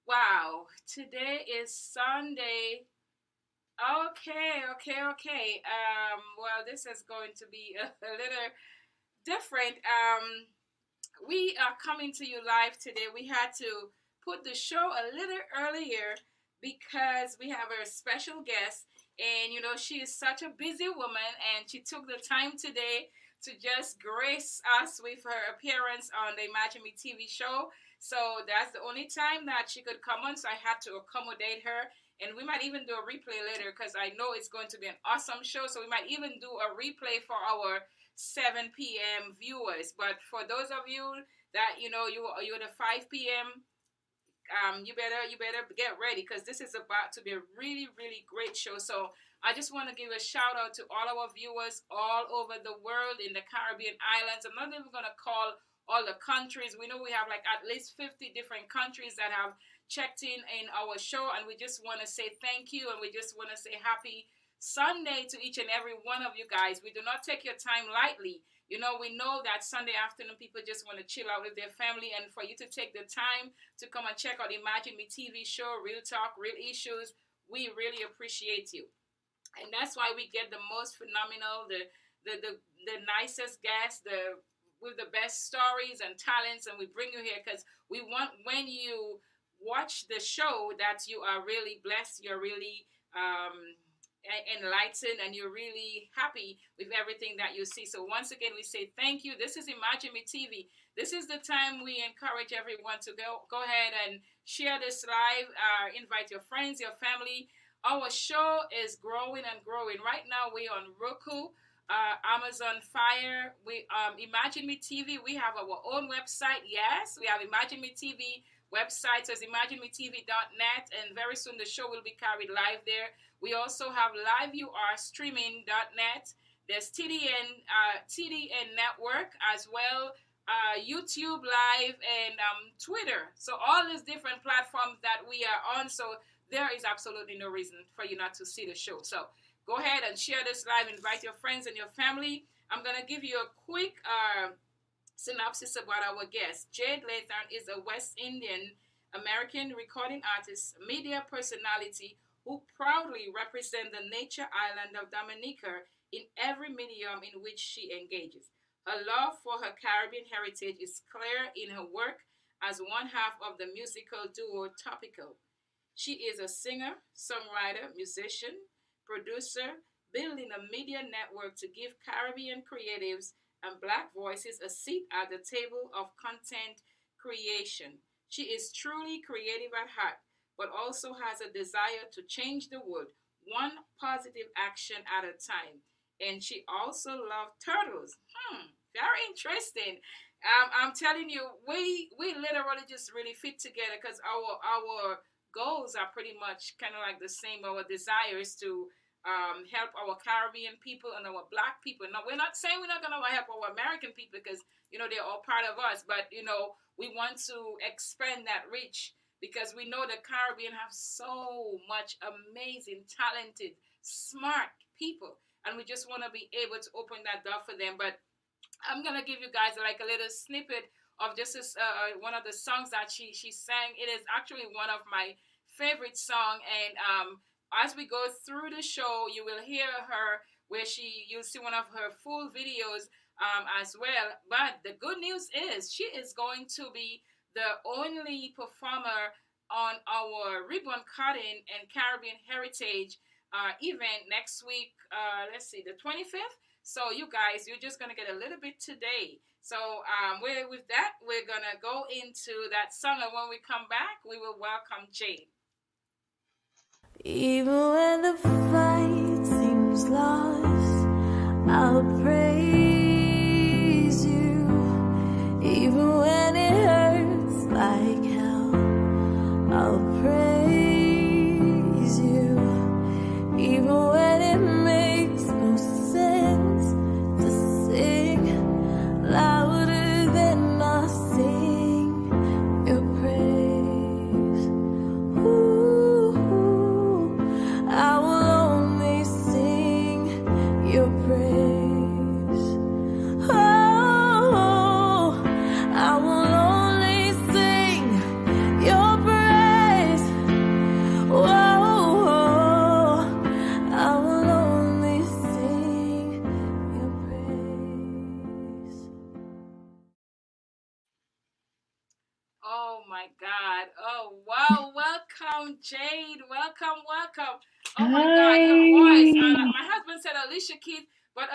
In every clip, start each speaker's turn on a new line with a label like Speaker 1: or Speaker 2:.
Speaker 1: Wow, today is Sunday. Okay. Well, this is going to be a little different. We are coming to you live today. We had to put the show a little earlier because we have a special guest, and she is such a busy woman, and she took the time today to just grace us with her appearance on the Imagine Me TV show. So that's the only time that she could come on. So I had to accommodate her. And we might even do a replay later because I know it's going to be an awesome show. So we might even do a replay for our 7 p.m. viewers. But for those of you that you're the 5 p.m., you better get ready because this is about to be a really great show. So I just want to give a shout out to all our viewers all over the world in the Caribbean islands. I'm not even gonna call all the countries. We know we have like at least 50 different countries that have checked in our show, and we just want to say thank you, and we just want to say happy Sunday to each and every one of you guys. We do not take your time lightly. We know that Sunday afternoon people just want to chill out with their family, and for you to take the time to come and check out Imagine Me TV show, Real Talk, Real Issues, we really appreciate you. And that's why we get the most phenomenal, the nicest guests, the with the best stories and talents, and we bring you here because we want when you watch the show that you are really blessed, you're really enlightened, and you're really happy with everything that you see. So once again, we say thank you. This is Imagine Me TV. This is the time we encourage everyone to go ahead and share this live. Invite your friends, your family. Our show is growing and growing. Right now, we're on Roku, Amazon Fire. We Imagine Me TV. We have our own website. Yes, we have Imagine Me TV website. So it's imaginemetv.net, and very soon the show will be carried live there. We also have liveursstreaming.net. There's TDN Network as well, YouTube Live, and Twitter. So all these different platforms that we are on. So there is absolutely no reason for you not to see the show. So go ahead and share this live. Invite your friends and your family. I'm going to give you a quick synopsis about our guest. Jade Leatham is a West Indian American recording artist, media personality who proudly represents the nature island of Dominica in every medium in which she engages. Her love for her Caribbean heritage is clear in her work as one half of the musical duo Tropikal. She is a singer, songwriter, musician, producer, building a media network to give Caribbean creatives and Black voices a seat at the table of content creation. She is truly creative at heart, but also has a desire to change the world, one positive action at a time. And she also loves turtles. Very interesting. I'm telling you, we literally just really fit together because our goals are pretty much kind of like the same. Our desires to help our Caribbean people and our Black people. Now, we're not saying we're not going to help our American people because, they're all part of us. But, we want to expand that reach because we know the Caribbean have so much amazing, talented, smart people. And we just want to be able to open that door for them. But I'm going to give you guys like a little snippet of just this, one of the songs that she sang. It is actually one of my favorite songs. And as we go through the show, you will hear her where you'll see one of her full videos as well. But the good news is she is going to be the only performer on our ribbon cutting and Caribbean Heritage event next week. Let's see, the 25th. So you guys, you're just going to get a little bit today. So with that, we're going to go into that song. And when we come back, we will welcome Jade.
Speaker 2: Even when the fight seems lost, I'll praise you. Even when it hurts like hell, I'll praise you. Even when it makes no sense to sing louder than I sing your praise. Ooh, I will only sing your praise.
Speaker 1: Jade, welcome, welcome. Oh my God, your voice.
Speaker 3: Hi.
Speaker 1: My husband said Alicia Keys, but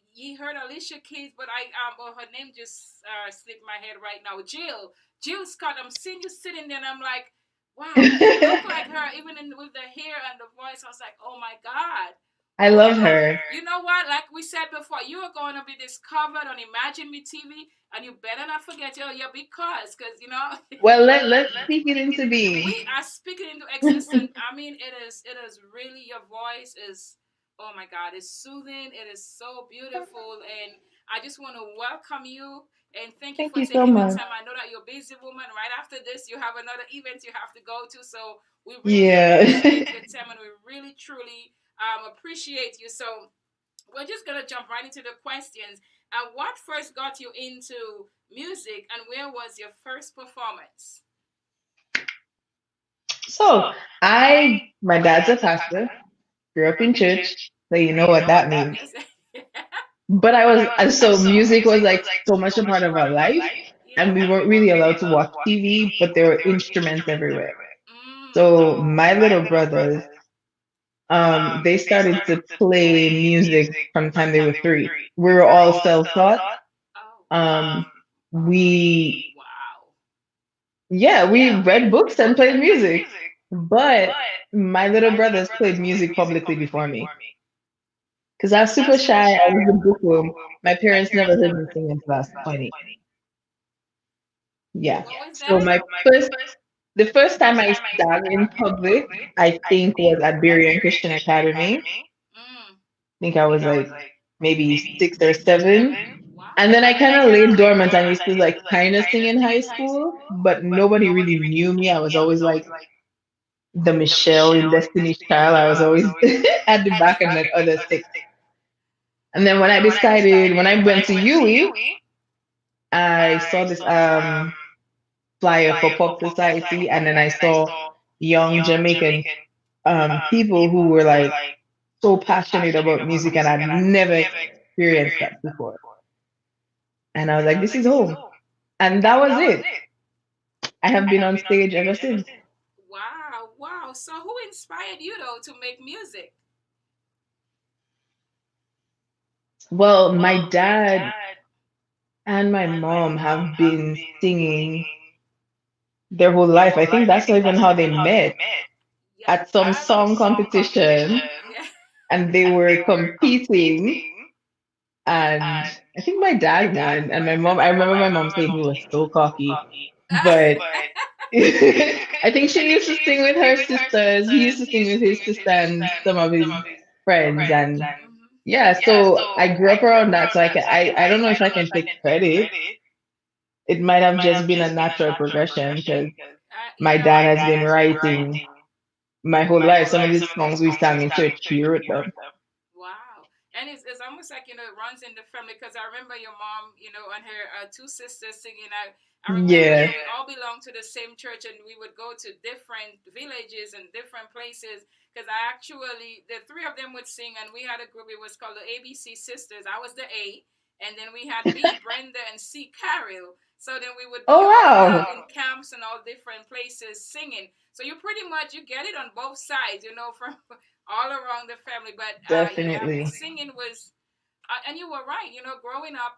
Speaker 1: he heard Alicia Keys, but well, her name just slipped my head right now. Jill Scott. I'm seeing you sitting there, and I'm like, wow, you look like her, even with the hair and the voice. I was like, oh my God.
Speaker 3: I
Speaker 1: Oh,
Speaker 3: love her.
Speaker 1: you know what? Like we said before, you are going to be discovered on Imagine Me TV, and you better not forget your because you know
Speaker 3: Well, let's speak it into being.
Speaker 1: we are speaking into existence. I mean, it is really your voice is oh my God, it's soothing. It is so beautiful, and I just want to welcome you and thank you
Speaker 3: Thank
Speaker 1: for
Speaker 3: you so
Speaker 1: taking the
Speaker 3: much.
Speaker 1: time. I know that you're a busy woman. Right after this, you have another event you have to go to, so we really
Speaker 3: Yeah.
Speaker 1: appreciate your time, and we really truly appreciate you. So we're just gonna jump right into the questions. What first got you into music, and where was your first performance?
Speaker 3: So my dad's a pastor, grew up in church, so you know what that means.
Speaker 1: Yes.
Speaker 3: But so music was like so much a part of our life, and we weren't really allowed to watch TV, but there were instruments everywhere. So my little brothers, they started to play music from the time they were 3. We were all self-taught.
Speaker 1: Oh,
Speaker 3: Um, we
Speaker 1: wow.
Speaker 3: Yeah, we read books and played music. But my little brothers played music publicly before me. Because I was super shy, I was a bookworm. My parents never heard me sing until I was 20. Yeah.
Speaker 1: What was
Speaker 3: So
Speaker 1: that?
Speaker 3: the first time I sang in public, I think was at Berean Christian Academy. I
Speaker 1: Mm,
Speaker 3: think I was like maybe 6 or 7. And
Speaker 1: wow.
Speaker 3: then I kind of laid dormant and used to like kind of sing in high school, but nobody really knew me. I was always like the Michelle in Destiny's Child. I was always at the back and let others take. And then when I went to UE, I saw this flyer for Pop Society, and then I saw young Jamaican people who were like so passionate about music, and I'd never experienced that before. And I was like, this is home. And that was it. I have been on stage ever since.
Speaker 1: Wow, wow. So who inspired you though to make music?
Speaker 3: Well, my dad and my mom have been singing their whole life. I think that's not even how they met
Speaker 1: Yeah,
Speaker 3: at some song competition,
Speaker 1: yeah.
Speaker 3: and they were competing. And I think my dad won, and my mom. I remember my mom saying he was so cocky, but I think she used to sing with her sisters. He used to sing with his sister and some of his friends, and
Speaker 1: Mhm.
Speaker 3: yeah. So I grew up around that, so I don't know if I can take credit. It might have just been a natural progression because my
Speaker 1: Yeah.
Speaker 3: dad has been writing my whole life. Some of these songs we sang in church, he wrote them.
Speaker 1: Wow. And it's almost like, it runs in the family because I remember your mom, and her two sisters singing. I remember,
Speaker 3: Yeah.
Speaker 1: we all belonged to the same church and we would go to different villages and different places because the three of them would sing and we had a group, it was called the ABC Sisters. I was the A. And then we had B, Brenda, and C, Carol. So then we would be
Speaker 3: Oh
Speaker 1: all
Speaker 3: wow.
Speaker 1: in camps and all different places singing. So you pretty much you get it on both sides, from all around the family. But yeah,
Speaker 3: Definitely.
Speaker 1: singing was, and you were right. Growing up,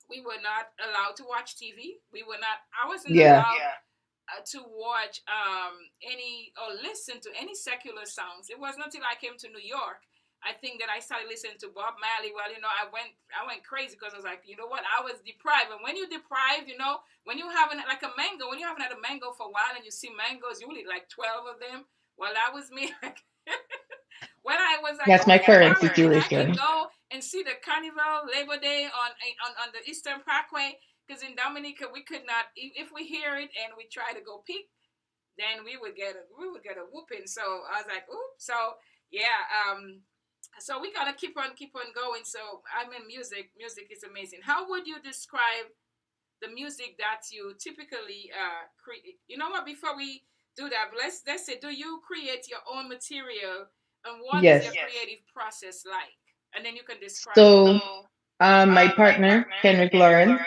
Speaker 1: we were not allowed to watch TV. We were not. I wasn't
Speaker 3: Yeah.
Speaker 1: allowed to watch any or listen to any secular songs. It wasn't until I came to New York. I think that I started listening to Bob Marley. Well, I went crazy because I was like, you know what? I was deprived, and when you're deprived, when you haven't like a mango, when you haven't had a mango for a while, and you see mangoes, you eat like 12 of them. Well, that was me. When I was like,
Speaker 3: That's my
Speaker 1: okay,
Speaker 3: current
Speaker 1: all right, and I can
Speaker 3: situation.
Speaker 1: go and see the Carnival Labor Day on the Eastern Parkway. Because in Dominica, we could not, if we hear it and we try to go peek, then we would get a whooping. So I was like, oops. So yeah, so we gotta keep on going. So I'm in music. Music is amazing. How would you describe the music that you typically create? You know what? Before we do that, let's say, do you create your own material, and what is your
Speaker 3: Yes.
Speaker 1: creative process like? And then you can describe it.
Speaker 3: So my partner, Kendrick Lawrence,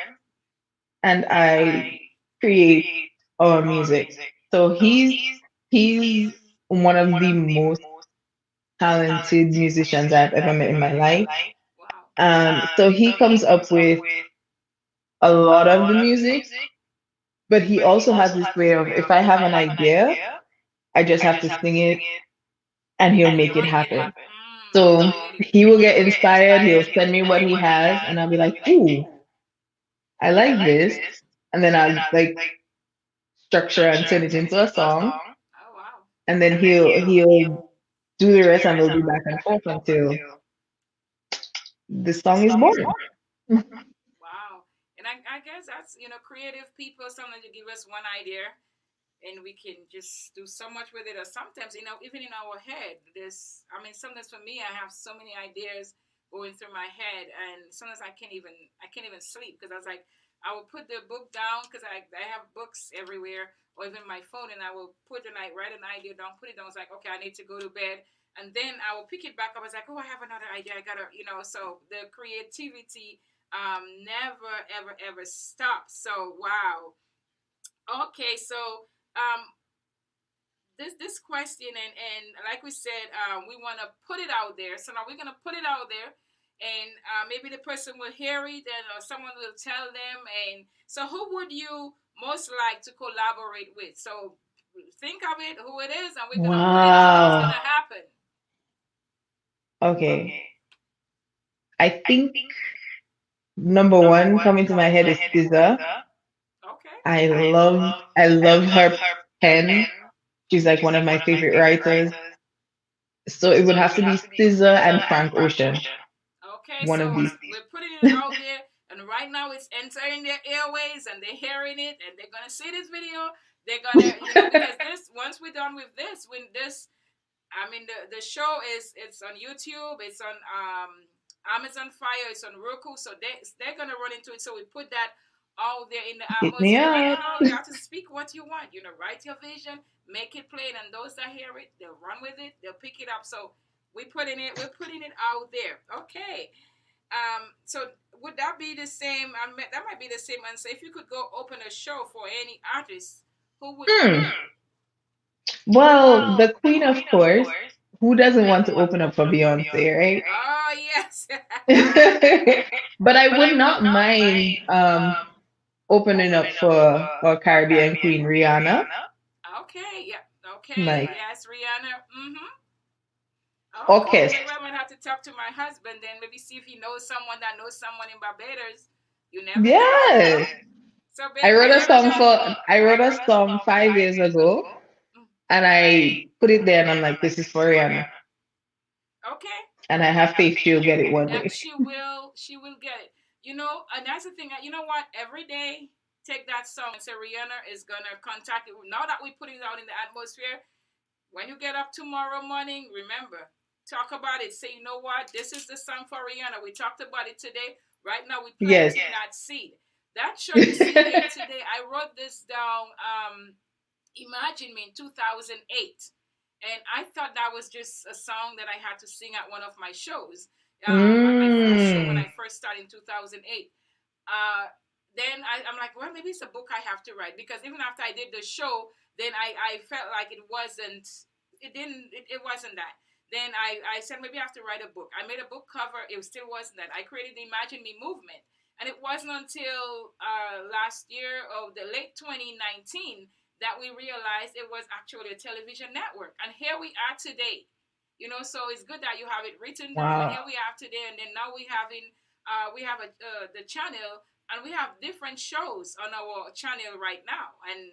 Speaker 3: and I create our music. So He's one of the most talented musicians I've ever met in my life.
Speaker 1: Wow.
Speaker 3: So he comes up with a lot of the music, but he also has this way of if I have an idea, I just have to sing it and he'll
Speaker 1: And
Speaker 3: make it
Speaker 1: make it
Speaker 3: happen.
Speaker 1: happen. So
Speaker 3: So he will get inspired, he'll send me what he has, and I'll be like, ooh, I like this. And then I'll like structure and turn it into a song.
Speaker 1: oh wow.
Speaker 3: And then he'll do the rest and we'll be back and forth until the song is born.
Speaker 1: Wow. And I guess that's, creative people sometimes you give us one idea and we can just do so much with it. Or sometimes, even in our head, sometimes for me, I have so many ideas going through my head, and sometimes I can't even sleep because I was like, I will put the book down because I have books everywhere, or even my phone, and I will put and I write an idea down, put it down. I was like, okay, I need to go to bed, and then I will pick it back up. I was like, oh, I have another idea. I gotta, so the creativity never ever ever stops. So wow. Okay, so um, this question and like we said, we want to put it out there. So now we're gonna put it out there, and maybe the person will hear it, and or someone will tell them. And so, who would you most like to collaborate with? So think of it, who it is, and we're gonna put it out. What's
Speaker 3: Wow.
Speaker 1: gonna happen?
Speaker 3: Okay. I think number one coming to my head is SZA.
Speaker 1: Okay.
Speaker 3: I love her pen. She's like one of my favorite writers. So it would have to be SZA and Frank Ocean.
Speaker 1: Okay,
Speaker 3: One of
Speaker 1: so
Speaker 3: these.
Speaker 1: we're putting it out there, and right now it's entering their airways, and they're hearing it, and they're gonna see this video. They're gonna, because this once we're done with this, when this, the show it's on YouTube, it's on Amazon Fire, it's on Roku, so they're gonna run into it. So we put that out there in the
Speaker 3: Hit me
Speaker 1: atmosphere.
Speaker 3: up.
Speaker 1: You have to speak what you want. Write your vision, make it plain, and those that hear it, they'll run with it, they'll pick it up. So we're putting it out there. Okay. So would that be the same? That might be the same answer. If you could go open a show for any artist, who would that
Speaker 3: Hmm.
Speaker 1: be?
Speaker 3: Well, the queen, of course. Who doesn't want to open up for Beyonce, right?
Speaker 1: Oh yes.
Speaker 3: But I would not mind opening up for our Caribbean queen Rihanna.
Speaker 1: Okay. Yeah. Okay.
Speaker 3: Like,
Speaker 1: Yes, Rihanna. Mm-hmm. Okay.
Speaker 3: okay,
Speaker 1: Maybe I might have to talk to my husband then. Maybe see if he knows someone that knows someone in Barbados. You never know.
Speaker 3: yes.
Speaker 1: So,
Speaker 3: I
Speaker 1: baby,
Speaker 3: wrote a
Speaker 1: here we
Speaker 3: song
Speaker 1: go.
Speaker 3: for I wrote a song 5 years ago
Speaker 1: Mm.
Speaker 3: and I put it there and I'm like, this is for Rihanna.
Speaker 1: Okay.
Speaker 3: And I have faith she'll get it one
Speaker 1: Yeah,
Speaker 3: day.
Speaker 1: she will. She will get it. And that's the thing. You know what? Every day, take that song and say Rihanna is gonna contact you. Now that we put it out in the atmosphere, when you get up tomorrow morning, remember, talk about it. Say, you know what? This is the song for Rihanna. We talked about it today. Right now, we
Speaker 3: Yes.
Speaker 1: planting that seed. That show you see here today. I wrote this down. Imagine Me in 2008. And I thought that was just a song that I had to sing at one of my shows, at my first show when
Speaker 3: Mm.
Speaker 1: I first started in 2008. Then I'm like, well, maybe it's a book I have to write because even after I did the show, then I felt like it wasn't that. Then I said maybe I have to write a book. I made a book cover. It still wasn't that. I created the Imagine Me movement. And it wasn't until last year of the late 2019 that we realized it was actually a television network. And here we are today. So it's good that you have it written down. And
Speaker 3: Wow.
Speaker 1: here we are today. And then now we have the channel, and we have different shows on our channel right now. And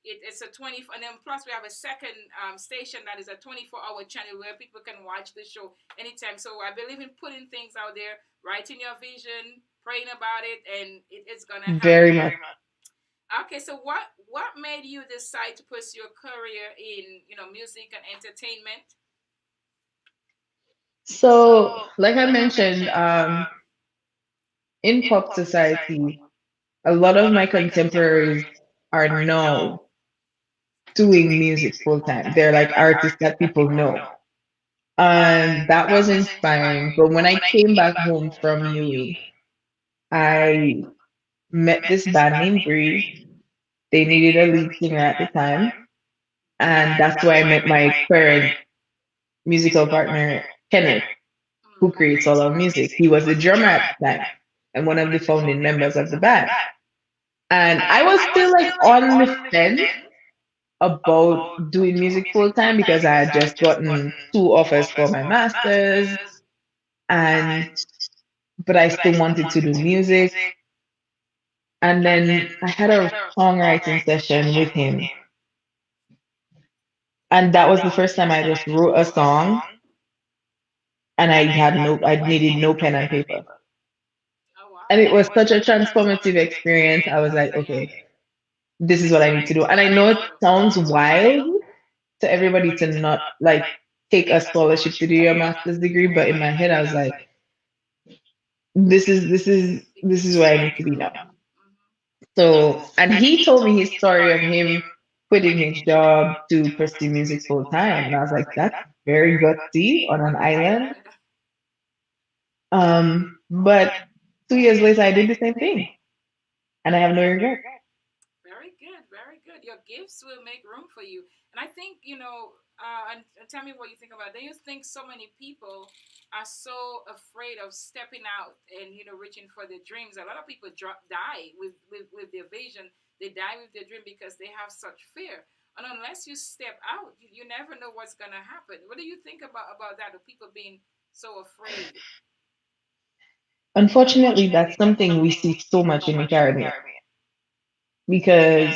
Speaker 1: it's a 20, and then plus we have a second station that is a 24-hour channel where people can watch the show anytime. So I believe in putting things out there, writing your vision, praying about it, and it's gonna
Speaker 3: Very
Speaker 1: happen.
Speaker 3: much.
Speaker 1: Okay, so what made you decide to pursue a career in music and entertainment?
Speaker 3: So, like I mentioned, in pop society, a lot of my contemporaries are now doing music full time. They're like artists that people know. And that was inspiring. But when I came back home from UA, I met this band named Breeze. They needed a lead singer at the time. And that's where I met my current musical partner, Kenneth, who creates all our music. He was the drummer at the time and one of the founding members of the band. And I was still like on the fence about doing music full time because I had just gotten two offers for my masters, and but I still wanted to do music. And then I had a songwriting session with him, and that was the first time I just wrote a song, and I needed no pen and paper,
Speaker 1: Oh wow.
Speaker 3: and it was such a transformative experience. I was like, okay, this is what I need to do, and I know it sounds wild to everybody to not like take a scholarship to do your master's degree, but in my head I was like, this is where I need to be now. So, and he told me his story of him quitting his job to pursue music full time, and I was like, that's very gutsy on an island. But 2 years later, I did the same thing, and I have no regret.
Speaker 1: Very good, very good. Your gifts will make room for you. And I think, and tell me what you think about it. Do you think so many people are so afraid of stepping out and, reaching for their dreams? A lot of people die with their vision. They die with their dream because they have such fear. And unless you step out, you never know what's going to happen. What do you think about that, of people being so afraid?
Speaker 3: Unfortunately, that's something we see so much in the Caribbean because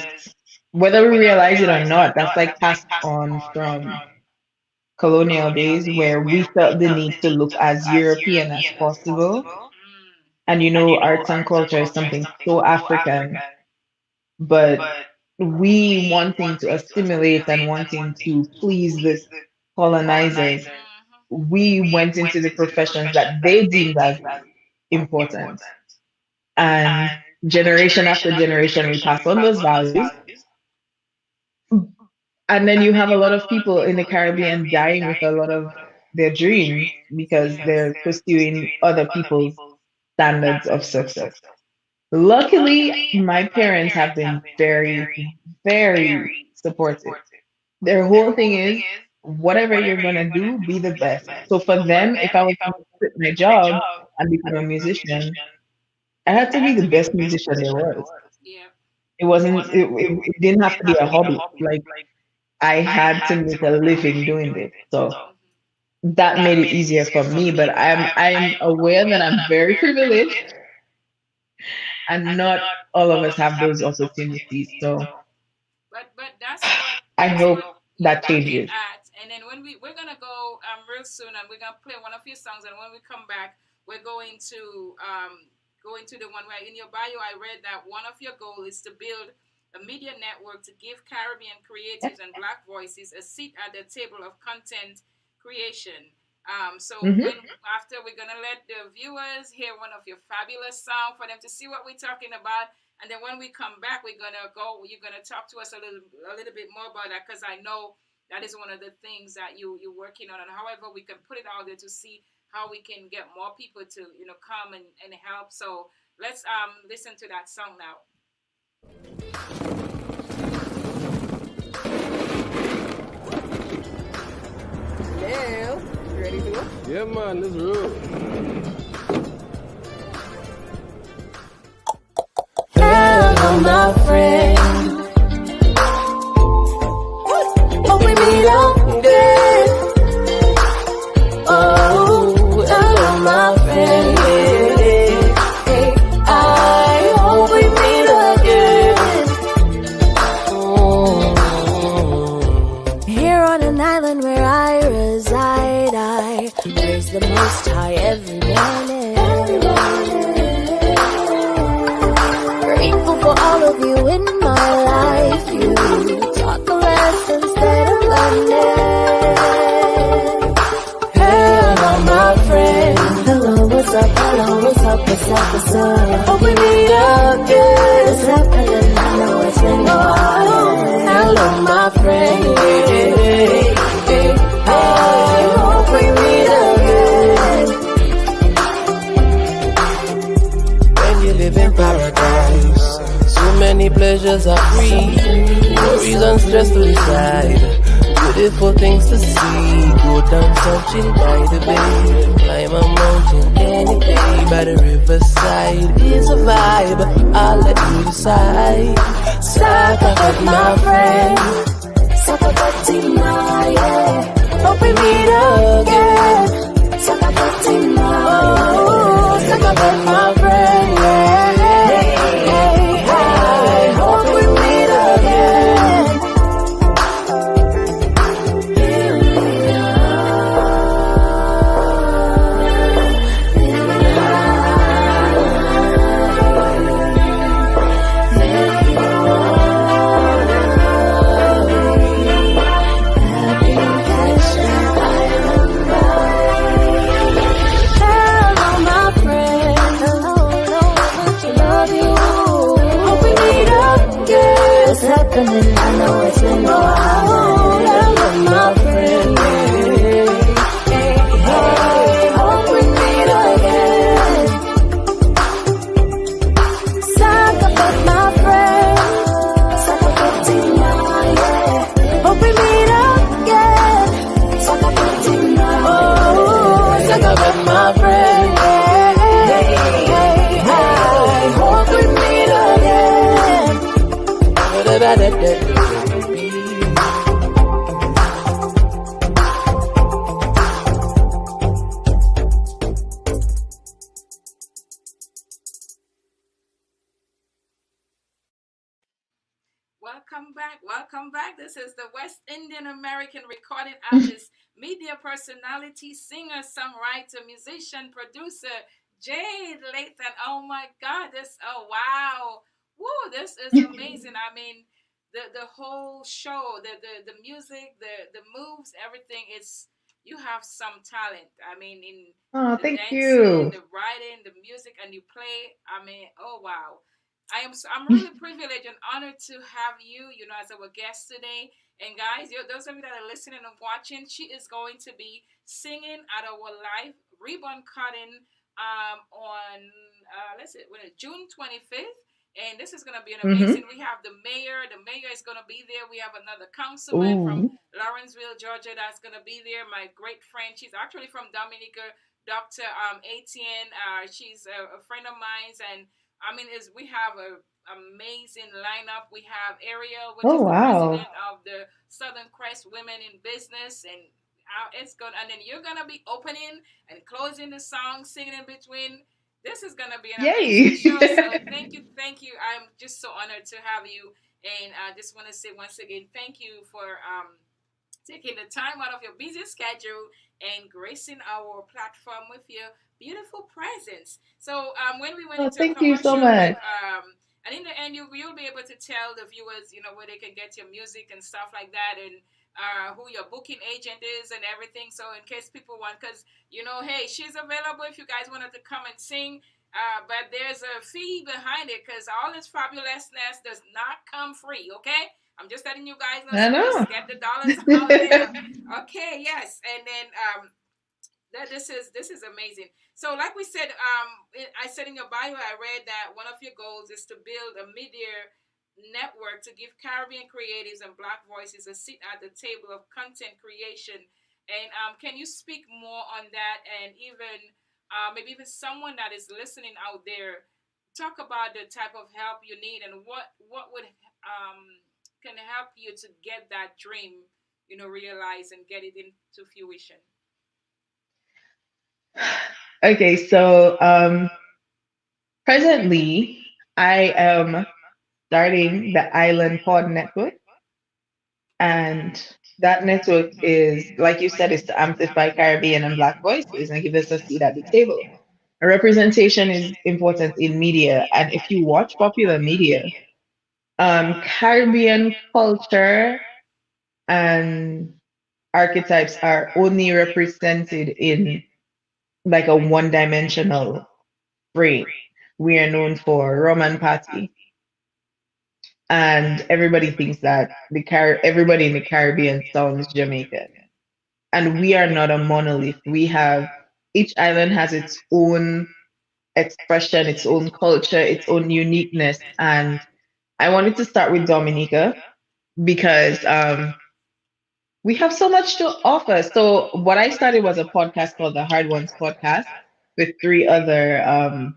Speaker 3: whether we realize it or not, that's like passed on from colonial days where we felt the need to look as European as possible.
Speaker 1: Mm,
Speaker 3: And arts and culture is something so African, but we wanting to assimilate and wanting to please the colonizers,
Speaker 1: mm-hmm,
Speaker 3: we went into the professions that they deemed as important. And generation after generation, we pass on those values. And then you have a lot of people in the Caribbean dying with a lot of their dreams because they're pursuing other people's standards of success. Luckily, my parents have been very, very supportive. Their whole thing is whatever you're going to do, be the best. So for them, if I was going to quit my job and become a musician, I had to be the best musician there was.
Speaker 1: yeah.
Speaker 3: It didn't have to be a hobby. Like I had to make a living doing this. So
Speaker 1: Mm-hmm.
Speaker 3: that made it easier for me, but I'm aware that I'm very privileged and not all of us have those opportunities. So
Speaker 1: But
Speaker 3: I
Speaker 1: that's
Speaker 3: hope
Speaker 1: what you're
Speaker 3: that
Speaker 1: working
Speaker 3: changes.
Speaker 1: at. And then when we're gonna go real soon, and we're gonna play one of your songs, and when we come back, we're going to the one where in your bio I read that one of your goals is to build a media network to give Caribbean creatives and Black voices a seat at the table of content creation. So
Speaker 3: Hmm.
Speaker 1: when after we're gonna let the viewers hear one of your fabulous songs for them to see what we're talking about, and then when we come back, we're gonna go. You're gonna talk to us a little bit more about that because I know that is one of the things that you're working on, and however we can put it out there to see how we can get more people to come and help. So let's listen to that song now.
Speaker 4: Hello. You ready to go?
Speaker 5: Yeah, man, this real.
Speaker 2: Hello, my friend. Hope we meet again. Oh, hello, my friend. Hey, I hope we meet again. Here on an island where I reside, I praise the Most High every morning. Grateful for all of you in my life. You taught the lessons that I'm learning. Hello, my friend. Hello, what's up? Hello, what's up? What's up? What's up? Hope we meet again. What's happening? I know it's been a while. Hello, my friend. Hey, I hope we meet again.
Speaker 6: When you live in paradise, so many pleasures are free, no reasons just to decide.
Speaker 2: beautiful things to see. Go down touching by the bay, climb a mountain any day. By the riverside is a vibe, I'll let you decide. Suck up my friend, suck up Tina, yeah. Hope we meet again. Suck up Tina, oh, suck up my friend, yeah. I hope we meet again. Happening, I know it's been a while. Hello, my friend. Hey, hope we meet again. Suck up my friend. Suck up Tina, yeah. Hope we meet again. Suck up Tina, oh, suck up my friend. Hey, I hope we meet again.
Speaker 1: Welcome back. Welcome back. This is the West Indian American recording artist, media personality, singer, songwriter, musician, producer, Jade Leatham. Oh my God. Oh wow. Woo, this is amazing. I mean, the whole show, the music, the moves, everything is, you have some talent. I mean, in
Speaker 3: Oh,
Speaker 1: the
Speaker 3: thank
Speaker 1: dancing,
Speaker 3: you.
Speaker 1: the writing, the music, and you play. I mean, oh wow. I'm really privileged and honored to have you, as our guest today. And guys, those of you that are listening and watching, she is going to be singing at our live ribbon cutting on let's see, June 25th. And this is going to be an
Speaker 3: Mm-hmm.
Speaker 1: amazing. We have the mayor. The mayor is going to be there. We have another councilman from
Speaker 3: Ooh.
Speaker 1: Lawrenceville, Georgia, that's going to be there. My great friend. She's actually from Dominica, Dr. Etienne. She's a friend of mine, and I mean, is we have a amazing lineup. We have Ariel, which
Speaker 3: Oh,
Speaker 1: is the
Speaker 3: wow.
Speaker 1: president of the Southern Crest Women in Business, and it's good. And then you're gonna be opening and closing the song, singing in between. This is gonna be an amazing
Speaker 3: Yay.
Speaker 1: show. So thank you. I'm just so honored to have you, and I just want to say once again, thank you for taking the time out of your busy schedule and gracing our platform with your beautiful presence. So when we went
Speaker 3: Oh,
Speaker 1: into a
Speaker 3: thank you so
Speaker 1: commercial break,
Speaker 3: much.
Speaker 1: and in the end, you'll be able to tell the viewers, where they can get your music and stuff like that, and who your booking agent is and everything. So in case people want, because hey, she's available if you guys wanted to come and sing. But there's a fee behind it because all this fabulousness does not come free. Okay, I'm just letting you guys know.
Speaker 3: I
Speaker 1: So
Speaker 3: know.
Speaker 1: let's get the dollars out there. Okay, yes, and then this is amazing. So, like we said, I said in your bio, I read that one of your goals is to build a media network to give Caribbean creatives and Black voices a seat at the table of content creation. And can you speak more on that? And even maybe even someone that is listening out there, talk about the type of help you need and what would can help you to get that dream, realized and get it into fruition.
Speaker 3: Okay, so presently I am starting the Island Pod Network, and that network is, like you said, is to amplify Caribbean and Black voices and give us a seat at the table. Representation is important in media, and if you watch popular media, Caribbean culture and archetypes are only represented in like a one-dimensional frame. We are known for rum and party, and everybody thinks that everybody in the Caribbean sounds Jamaican, and we are not a monolith. We have each island has its own expression, its own culture, its own uniqueness, and I wanted to start with Dominica because We have so much to offer. So what I started was a podcast called the Hard Ones Podcast with three other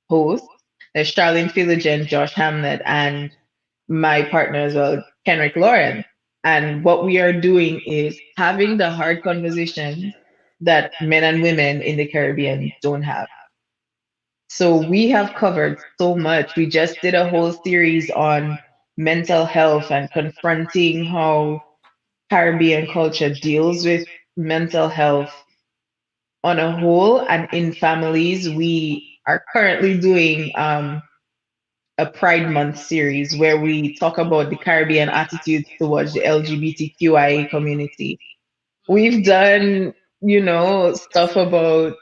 Speaker 3: hosts. There's Charlene Philogen, Josh Hamlet, and my partner as well, Kenrick Lauren. And what we are doing is having the hard conversations that men and women in the Caribbean don't have. So we have covered so much. We just did a whole series on mental health and confronting how Caribbean culture deals with mental health on a whole and in families. We are currently doing a Pride Month series where we talk about the Caribbean attitudes towards the LGBTQIA community. We've done, stuff about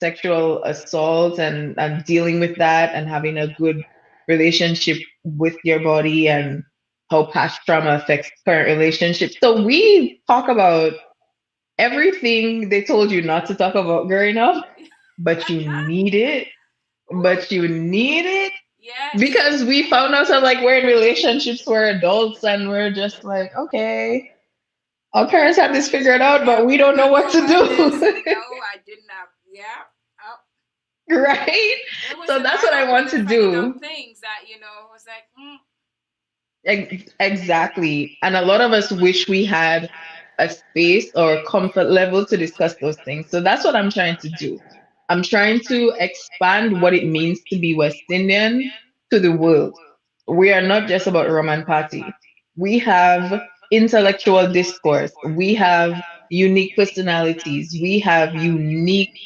Speaker 3: sexual assault and dealing with that and having a good relationship with your body and how past trauma affects current relationships. So we talk about everything they told you not to talk about growing up, but you need it.
Speaker 1: Ooh,
Speaker 3: But you need it
Speaker 1: yes.
Speaker 3: because we found ourselves like we're in relationships, we're adults, and we're just like, okay, our parents have this figured out,
Speaker 1: Yeah,
Speaker 3: but we
Speaker 1: we did
Speaker 3: don't know
Speaker 1: not
Speaker 3: what
Speaker 1: know
Speaker 3: to
Speaker 1: about this.
Speaker 3: do.
Speaker 1: No, I did not. Yeah. Oh,
Speaker 3: Right?
Speaker 1: there was
Speaker 3: So
Speaker 1: an
Speaker 3: that's what I
Speaker 1: eye-opener
Speaker 3: want to
Speaker 1: finding
Speaker 3: do.
Speaker 1: out things that, was like,
Speaker 3: Exactly. And a lot of us wish we had a space or comfort level to discuss those things. So that's what I'm trying to do. I'm trying to expand what it means to be West Indian to the world. We are not just about rum and party. We have intellectual discourse. We have unique personalities. We have unique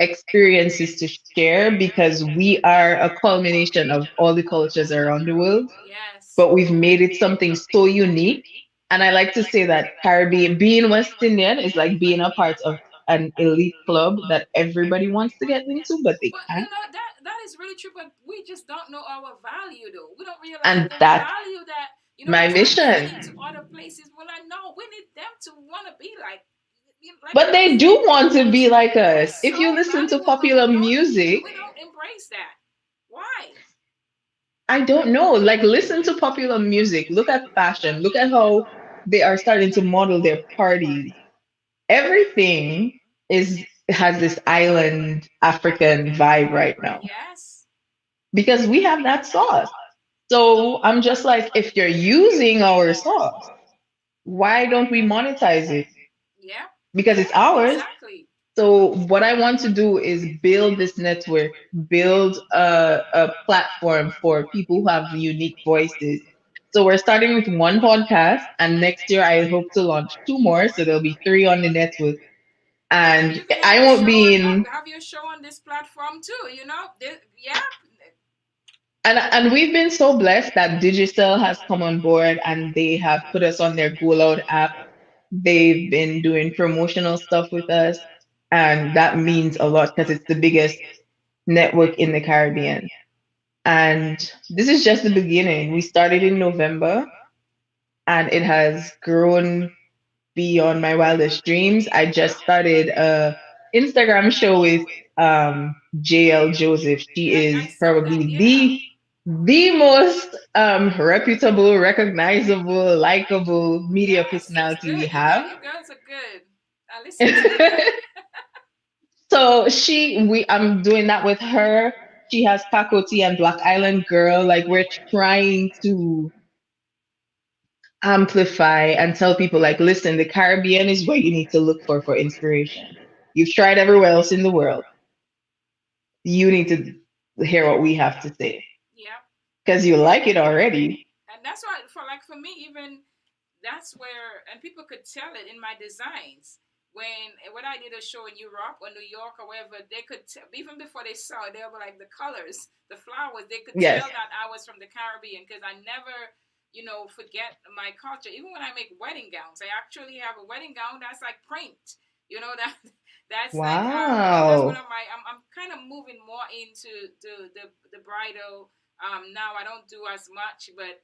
Speaker 3: experiences to share because we are a culmination of all the cultures around the world,
Speaker 1: yes.
Speaker 3: but we've made it something so unique. And I like to say that Caribbean, being West Indian is like being a part of an elite club that everybody wants to get into, but they
Speaker 1: But
Speaker 3: can't.
Speaker 1: that is really true. But we just don't know our value, though. We don't realize
Speaker 3: And
Speaker 1: the
Speaker 3: that's
Speaker 1: value that
Speaker 3: my
Speaker 1: as I'm
Speaker 3: mission.
Speaker 1: heading to other places. Well, I know we need them to want to be like
Speaker 3: But they
Speaker 1: us.
Speaker 3: do want to be like
Speaker 1: We're
Speaker 3: us. If
Speaker 1: so
Speaker 3: you listen to
Speaker 1: valuable, but
Speaker 3: popular music,
Speaker 1: we don't embrace that. Why?
Speaker 3: I don't know. Like, listen to popular music. Look at fashion. Look at how they are starting to model their parties. Everything is has this island African vibe right now
Speaker 1: Yes.
Speaker 3: because we have that sauce. So I'm just like, if you're using our sauce, why don't we monetize it?
Speaker 1: Yeah.
Speaker 3: Because
Speaker 1: Yeah.
Speaker 3: it's ours.
Speaker 1: Exactly.
Speaker 3: So what I want to do is build this network, build a platform for people who have unique voices. So we're starting with one podcast, and next year I hope to launch two more. So there'll be three on the network, and
Speaker 1: You could have
Speaker 3: I
Speaker 1: your
Speaker 3: won't
Speaker 1: show
Speaker 3: be
Speaker 1: on
Speaker 3: in.
Speaker 1: have your show on this platform too. Yeah.
Speaker 3: And we've been so blessed that Digicel has come on board and they have put us on their Go Loud app. They've been doing promotional stuff with us, and that means a lot because it's the biggest network in the Caribbean. And this is just the beginning. We started in November and it has grown beyond my wildest dreams. I just started a Instagram show with JL Joseph. She
Speaker 1: Yeah, I
Speaker 3: is
Speaker 1: saw that.
Speaker 3: probably
Speaker 1: Yeah.
Speaker 3: the most reputable, recognizable, likable media
Speaker 1: Yes, it's
Speaker 3: personality we
Speaker 1: good.
Speaker 3: have.
Speaker 1: You girls are good. I listen to you.
Speaker 3: So I'm doing that with her. She has Taco Tea and Black Island Girl. Like, we're trying to amplify and tell people, like, listen, the Caribbean is where you need to look for inspiration. You've tried everywhere else in the world. You need to hear what we have to say
Speaker 1: Yeah.
Speaker 3: because you like it already.
Speaker 1: And that's why for me even that's where and people could tell it in my designs when I did a show in Europe or New York or wherever they could even before they saw it they were like the colors the flowers they could
Speaker 3: Yes.
Speaker 1: tell that I was from the Caribbean because I never forget my culture even when I make wedding gowns I actually have a wedding gown that's like print that that's like because that's one
Speaker 3: Wow.
Speaker 1: of my I'm kind of moving more into the bridal now I don't do as much but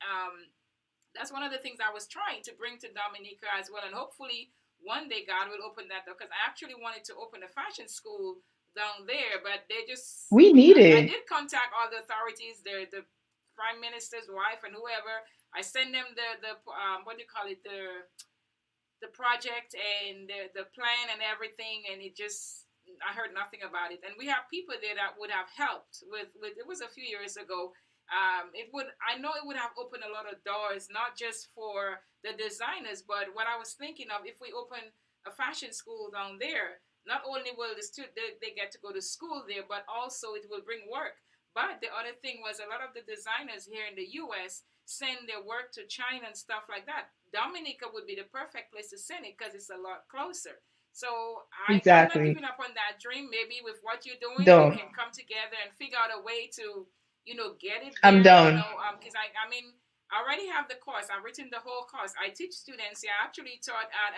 Speaker 1: that's one of the things I was trying to bring to Dominica as well. And hopefully one day God will open that door because I actually wanted to open a fashion school down there, but they just,
Speaker 3: We need
Speaker 1: I
Speaker 3: it.
Speaker 1: did contact all the authorities, the prime minister's wife and whoever. I send them the what do you call it, the project and the plan and everything, and it just, I heard nothing about it. And we have people there that would have helped with it was a few years ago. It would, I know it would have opened a lot of doors, not just for the designers, but what I was thinking of, if we open a fashion school down there, not only will they get to go to school there, but also it will bring work. But the other thing was, a lot of the designers here in the US send their work to China and stuff like that. Dominica would be the perfect place to send it because it's a lot closer. So I'm not
Speaker 3: Exactly.
Speaker 1: giving up on that dream. Maybe with what you're doing, we
Speaker 3: Don't.
Speaker 1: can come together and figure out a way to, get it
Speaker 3: I'm
Speaker 1: there.
Speaker 3: down.
Speaker 1: Because I mean, I already have the course. I've written the whole course. I teach students. Yeah, I actually taught at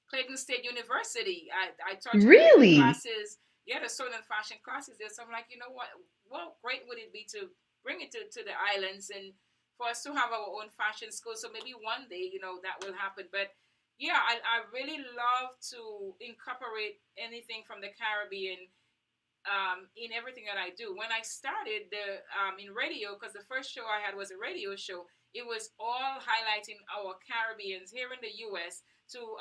Speaker 1: Clayton State University. I taught the
Speaker 3: Really?
Speaker 1: classes. Yeah, the southern fashion classes there. So I'm like, you know what? Well, great would it be to bring it to the islands and for us to have our own fashion school. So maybe one day, that will happen. But yeah, I really love to incorporate anything from the Caribbean in everything that I do. When I started in radio, because the first show I had was a radio show, it was all highlighting our Caribbeans here in the U.S. to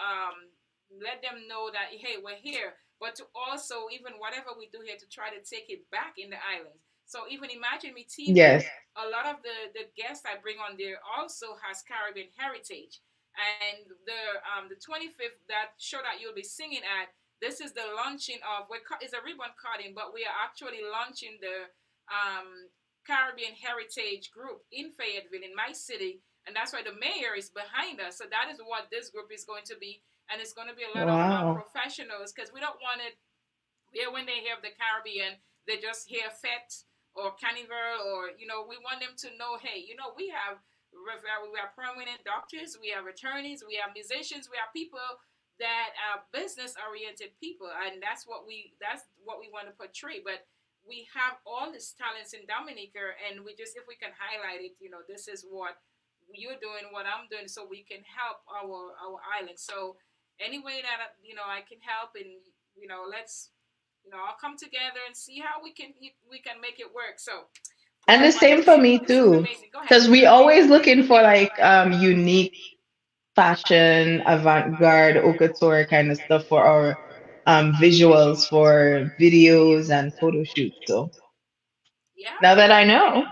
Speaker 1: let them know that hey, we're here, but to also even whatever we do here to try to take it back in the islands. So even Imagine Me TV,
Speaker 3: Yes.
Speaker 1: a lot of the guests I bring on there also has Caribbean heritage. And the 25th, that show that you'll be singing at, this is the launching of, it's a ribbon cutting, but we are actually launching the Caribbean Heritage Group in Fayetteville, in my city. And that's why the mayor is behind us. So that is what this group is going to be. And it's going to be a lot of
Speaker 3: Wow.
Speaker 1: professionals, because we don't want it where when they hear of the Caribbean, they just hear fete or carnival, or, we want them to know, hey, we have prominent doctors, we have attorneys, we have musicians, we have people that are business oriented people, and that's what we want to portray. But we have all these talents in Dominica, and we just, if we can highlight it, this is what you're doing, what I'm doing, so we can help our island. So any way that I can help, and let's all come together and see how we can make it work. So
Speaker 3: And the same for me
Speaker 1: this is
Speaker 3: too.
Speaker 1: amazing. Go ahead.
Speaker 3: Because we always looking for like unique fashion, avant-garde, haute couture kind of stuff for our visuals for videos and photo shoots. So
Speaker 1: Yeah.
Speaker 3: now that I know.